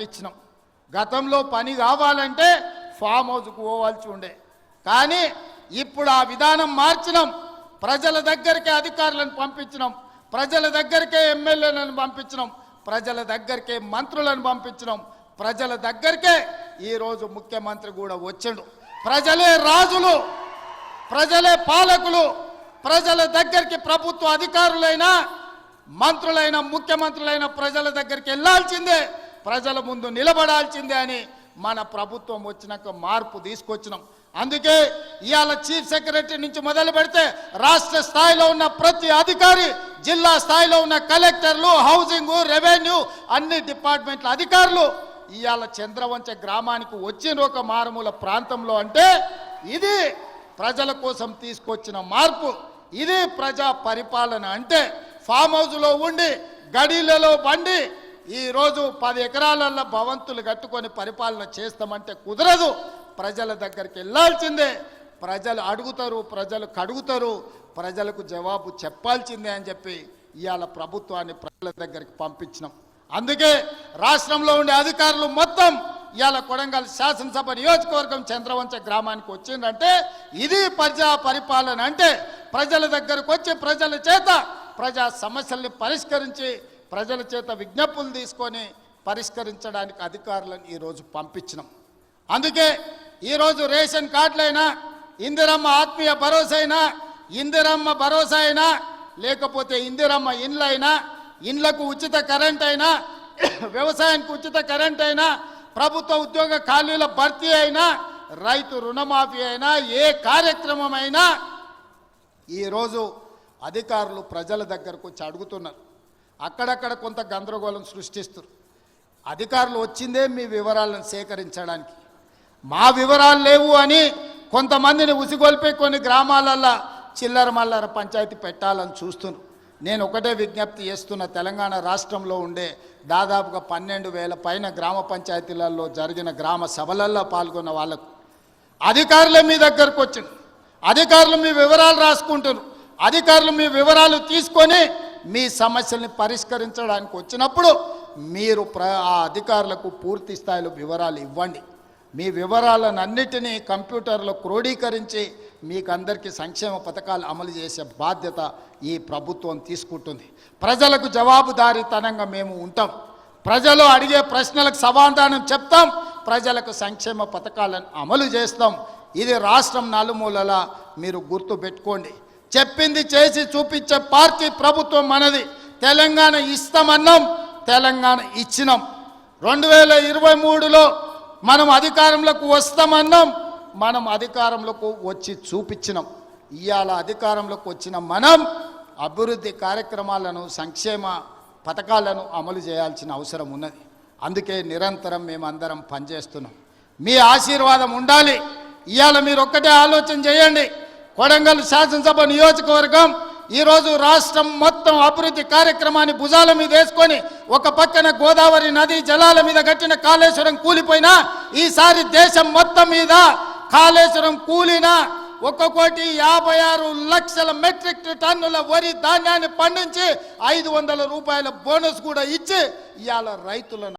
ఇచ్చినాం. గతంలో పని కావాలంటే ఫామ్ హౌస్కు పోవాల్సి ఉండే, కానీ ఇప్పుడు ఆ విధానం మార్చినాం. ప్రజల దగ్గరికే అధికారులను పంపించినాం, ప్రజల దగ్గరికే ఎమ్మెల్యేలను పంపించినాం, ప్రజల దగ్గరికే మంత్రులను పంపించినాం, ప్రజల దగ్గరికే ఈరోజు ముఖ్యమంత్రి కూడా వచ్చిండు. ప్రజలే రాజులు, ప్రజలే పాలకులు. ప్రజల దగ్గరికి ప్రభుత్వ అధికారులైనా మంత్రులైన ముఖ్యమంత్రులైన ప్రజల దగ్గరికి వెళ్ళాల్సిందే, ప్రజల ముందు నిలబడాల్సిందే అని మన ప్రభుత్వం వచ్చినాక మార్పు తీసుకొచ్చినాం. అందుకే ఇవాళ చీఫ్ సెక్రటరీ నుంచి మొదలు పెడితే రాష్ట్ర స్థాయిలో ఉన్న ప్రతి అధికారి, జిల్లా స్థాయిలో ఉన్న కలెక్టర్లు, హౌసింగ్, రెవెన్యూ అన్ని డిపార్ట్మెంట్ల అధికారులు ఇవాళ చంద్రవంచ గ్రామానికి వచ్చిన ఒక మారుమూల ప్రాంతంలో అంటే ఇది ప్రజల కోసం తీసుకొచ్చిన మార్పు. ఇది ప్రజా పరిపాలన అంటే ఫామ్ హౌస్లో ఉండి గడిలలో బండి ఈరోజు 10 ఎకరాలలో భవంతులు కట్టుకొని పరిపాలన చేస్తామంటే కుదరదు. ప్రజల దగ్గరికి వెళ్ళాల్సిందే, ప్రజలు అడుగుతారు, ప్రజలు కడుగుతారు, ప్రజలకు జవాబు చెప్పాల్సిందే అని చెప్పి ఇవాళ ప్రభుత్వాన్ని ప్రజల దగ్గరికి పంపించినాం. అందుకే రాష్ట్రంలో ఉండే అధికారులు మొత్తం ఇవాళ కొడంగల్ శాసనసభ నియోజకవర్గం చంద్రవంచ గ్రామానికి వచ్చిందంటే ఇది ప్రజా పరిపాలన అంటే ప్రజల దగ్గరకు వచ్చి ప్రజల చేత ప్రజా సమస్యల్ని పరిష్కరించి ప్రజల చేత విజ్ఞప్తులు తీసుకొని పరిష్కరించడానికి అధికారులను ఈరోజు పంపించినాం. అందుకే ఈరోజు రేషన్ కార్డులైనా, ఇందిరమ్మ ఆత్మీయ భరోసా అయినా, ఇందిరమ్మ భరోసా అయినా, లేకపోతే ఇందిరమ్మ ఇండ్లైనా, ఇండ్లకు ఉచిత కరెంట్ అయినా, వ్యవసాయానికి ఉచిత కరెంట్ అయినా, ప్రభుత్వ ఉద్యోగ ఖాళీల భర్తీ అయినా, రైతు రుణమాఫీ అయినా, ఏ కార్యక్రమం అయినా ఈరోజు అధికారులు ప్రజల దగ్గరకు వచ్చి అడుగుతున్నారు. అక్కడక్కడ కొంత గందరగోళం సృష్టిస్తారు. అధికారులు వచ్చిందే మీ వివరాలను సేకరించడానికి, మా వివరాలు లేవు అని కొంతమందిని ఉసిగొల్పి కొన్ని గ్రామాలల్లో చిల్లర మల్లర పంచాయతీ పెట్టాలని చూస్తున్నారు. నేను ఒకటే విజ్ఞప్తి చేస్తున్న, తెలంగాణ రాష్ట్రంలో ఉండే దాదాపుగా 12,000 పైన గ్రామ పంచాయతీలలో జరిగిన గ్రామ సభలలో పాల్గొన్న వాళ్ళకు అధికారులే మీ దగ్గరకు వచ్చింది. అధికారులు మీ వివరాలు రాసుకుంటారు. అధికారులు మీ వివరాలు తీసుకొని మీ సమస్యల్ని పరిష్కరించడానికి వచ్చినప్పుడు మీరు ఆ అధికారులకు పూర్తి స్థాయిలో వివరాలు ఇవ్వండి. మీ వివరాలను అన్నిటినీ కంప్యూటర్లో క్రోడీకరించి మీకు అందరికీ సంక్షేమ పథకాలు అమలు చేసే బాధ్యత ఈ ప్రభుత్వం తీసుకుంటుంది. ప్రజలకు జవాబుదారీతనంగా మేము ఉంటాం. ప్రజలు అడిగే ప్రశ్నలకు సమాధానం చెప్తాం, ప్రజలకు సంక్షేమ పథకాలను అమలు చేస్తాం. ఇది రాష్ట్రం నలుమూలలా మీరు గుర్తు పెట్టుకోండి. చెప్పింది చేసి చూపించే పార్టీ ప్రభుత్వం మనది. తెలంగాణ ఇస్తామన్నాం, తెలంగాణ ఇచ్చినాం. 2023లో మనం అధికారంలోకి వస్తామన్నాం, మనం అధికారంలోకి వచ్చి చూపించినాం. ఇవాళ అధికారంలోకి వచ్చిన మనం అభివృద్ధి కార్యక్రమాలను, సంక్షేమ పథకాలను అమలు చేయాల్సిన అవసరం ఉన్నది. అందుకే నిరంతరం మేమందరం పనిచేస్తున్నాం. మీ ఆశీర్వాదం ఉండాలి. ఇవాళ మీరు ఒక్కటే ఆలోచన చేయండి. కొడంగల్ శాసనసభ నియోజకవర్గం ఈరోజు రాష్ట్రం మొత్తం అభివృద్ధి కార్యక్రమాన్ని భుజాల మీద వేసుకొని ఒక పక్కన గోదావరి నదీ జలాల మీద కట్టిన కాళేశ్వరం కూలిపోయినా, ఈసారి దేశం మొత్తం మీద కాళేశ్వరం కూలినా 1,56,00,000 మెట్రిక్ టన్నుల వరి ధాన్యాన్ని పండించి 500 రూపాయల బోనస్ కూడా ఇచ్చి ఇవాళ రైతులను